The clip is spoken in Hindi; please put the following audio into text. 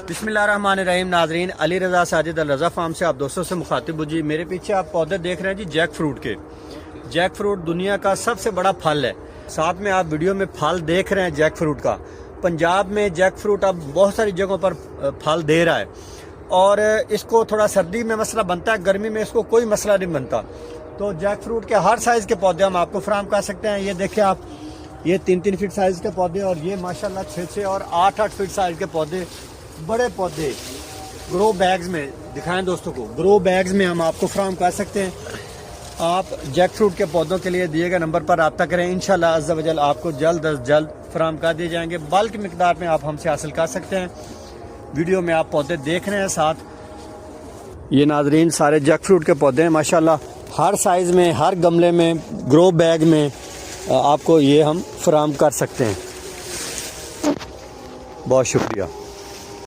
बिस्मिल्लाहिर्रहमानिर्रहीम। नाजरीन, अली रज़ा साजिद अल रज़ा फार्म से आप दोस्तों से मुखातिब हूँ जी। मेरे पीछे आप पौधे देख रहे हैं जी जैक फ्रूट के। जैक फ्रूट दुनिया का सबसे बड़ा फल है। साथ में आप वीडियो में फल देख रहे हैं जैक फ्रूट का। पंजाब में जैक फ्रूट अब बहुत सारी जगहों पर फल दे रहा है और इसको थोड़ा सर्दी में मसला बनता है, गर्मी में इसको कोई मसला नहीं बनता। तो जैक फ्रूट के हर साइज़ के पौधे हम आपको फराहम कर सकते हैं। ये देखिए आप, ये 3-3 फीट साइज़ के पौधे और ये माशाल्लाह 6-6 और 8-8 फीट साइज़ के पौधे, बड़े पौधे ग्रो बैग्स में दिखाएं दोस्तों को। ग्रो बैग्स में हम आपको फराहम कर सकते हैं। आप जैक फ्रूट के पौधों के लिए दिए गए नंबर पर रब्ता करें, इंशाल्लाह अज़्ज़ा वजल आपको जल्द अज जल्द फराहम कर दिए जाएंगे। बल्क मिकदार में आप हमसे हासिल कर सकते हैं। वीडियो में आप पौधे देख रहे हैं साथ। ये नाजरीन सारे जैक फ्रूट के पौधे हैं माशाल्लाह, हर साइज़ में, हर गमले में, ग्रो बैग में आपको ये हम फराहम कर सकते हैं। बहुत शुक्रिया।